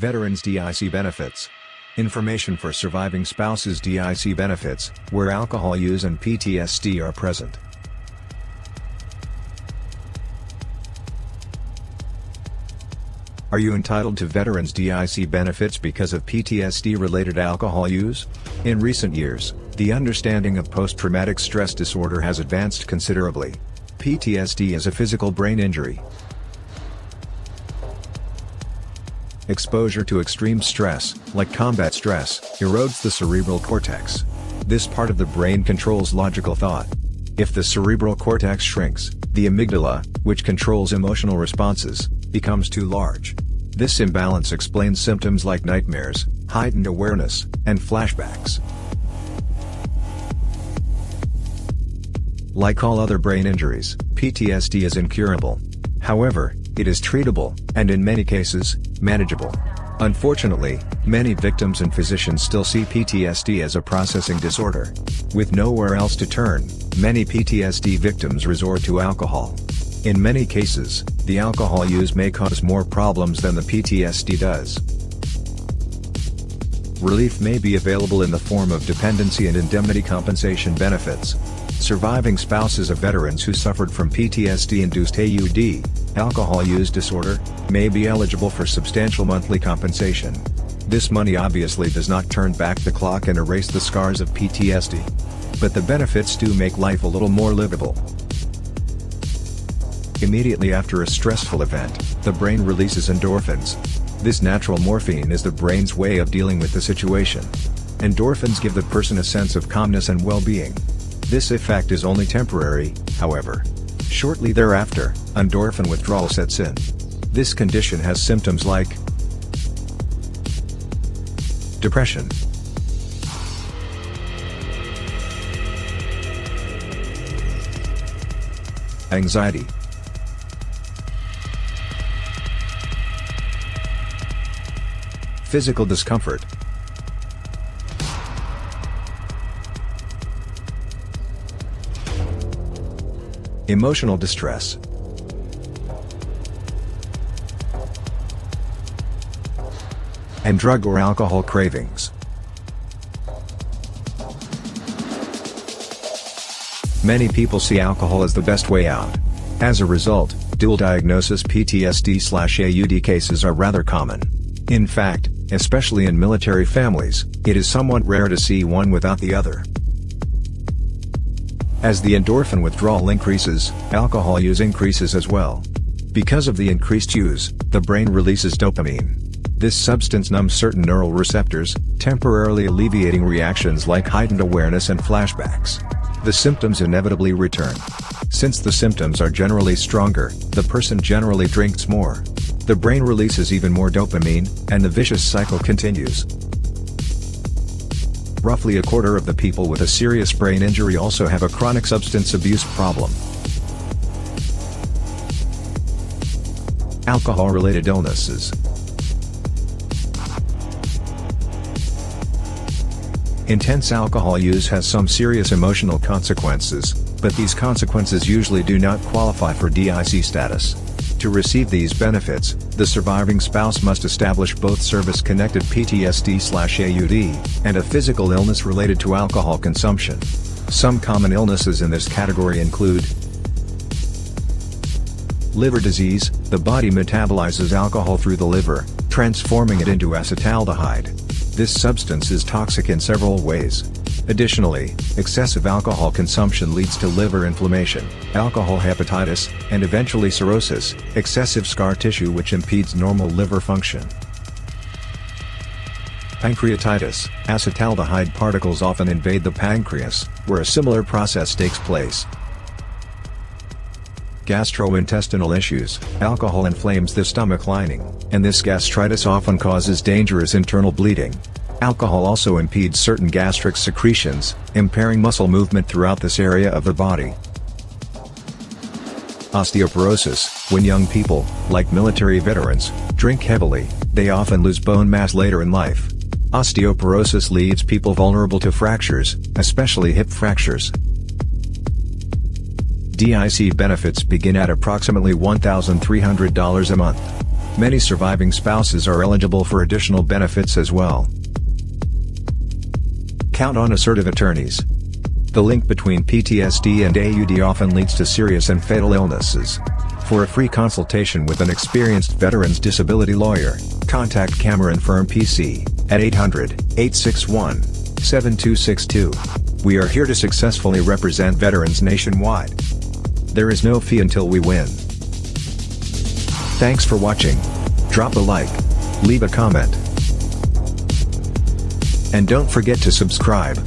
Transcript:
Veterans DIC Benefits. Information for surviving spouses' DIC benefits, where alcohol use and PTSD are present. Are you entitled to Veterans DIC benefits because of PTSD-related alcohol use? In recent years, the understanding of post-traumatic stress disorder has advanced considerably. PTSD is a physical brain injury. Exposure to extreme stress, like combat stress, erodes the cerebral cortex. This part of the brain controls logical thought. If the cerebral cortex shrinks, the amygdala, which controls emotional responses, becomes too large. This imbalance explains symptoms like nightmares, heightened awareness, and flashbacks. Like all other brain injuries, PTSD is incurable. However, it is treatable, and in many cases, manageable. Unfortunately, many victims and physicians still see PTSD as a processing disorder. With nowhere else to turn, many PTSD victims resort to alcohol. In many cases, the alcohol use may cause more problems than the PTSD does. Relief may be available in the form of dependency and indemnity compensation benefits. Surviving spouses of veterans who suffered from PTSD-induced AUD, alcohol use disorder, may be eligible for substantial monthly compensation. This money obviously does not turn back the clock and erase the scars of PTSD. But the benefits do make life a little more livable. Immediately after a stressful event, the brain releases endorphins. This natural morphine is the brain's way of dealing with the situation. Endorphins give the person a sense of calmness and well-being. This effect is only temporary, however. Shortly thereafter, endorphin withdrawal sets in. This condition has symptoms like depression, anxiety, physical discomfort, emotional distress, and drug or alcohol cravings. Many people see alcohol as the best way out. As a result, dual diagnosis PTSD/AUD cases are rather common. In fact, especially in military families, it is somewhat rare to see one without the other. As the endorphin withdrawal increases, alcohol use increases as well. Because of the increased use, the brain releases dopamine. This substance numbs certain neural receptors, temporarily alleviating reactions like heightened awareness and flashbacks. The symptoms inevitably return. Since the symptoms are generally stronger, the person generally drinks more. The brain releases even more dopamine, and the vicious cycle continues. Roughly a quarter of the people with a serious brain injury also have a chronic substance abuse problem. Alcohol-related illnesses. Intense alcohol use has some serious emotional consequences, but these consequences usually do not qualify for DIC status. To receive these benefits, the surviving spouse must establish both service-connected PTSD/AUD, and a physical illness related to alcohol consumption. Some common illnesses in this category include liver disease. The body metabolizes alcohol through the liver, transforming it into acetaldehyde. This substance is toxic in several ways. Additionally, excessive alcohol consumption leads to liver inflammation, alcohol hepatitis, and eventually cirrhosis, excessive scar tissue which impedes normal liver function. Pancreatitis. Acetaldehyde particles often invade the pancreas, where a similar process takes place. Gastrointestinal issues. Alcohol inflames the stomach lining, and this gastritis often causes dangerous internal bleeding. Alcohol also impedes certain gastric secretions, impairing muscle movement throughout this area of the body. Osteoporosis. When young people, like military veterans, drink heavily, they often lose bone mass later in life. Osteoporosis leaves people vulnerable to fractures, especially hip fractures. DIC benefits begin at approximately $1,300 a month. Many surviving spouses are eligible for additional benefits as well. Count on assertive attorneys. The link between PTSD and AUD often leads to serious and fatal illnesses. For a free consultation with an experienced veterans disability lawyer, contact Cameron Firm PC at 800-861-7262. We are here to successfully represent veterans nationwide. There is no fee until we win. Thanks for watching. Drop a like, leave a comment, and don't forget to subscribe.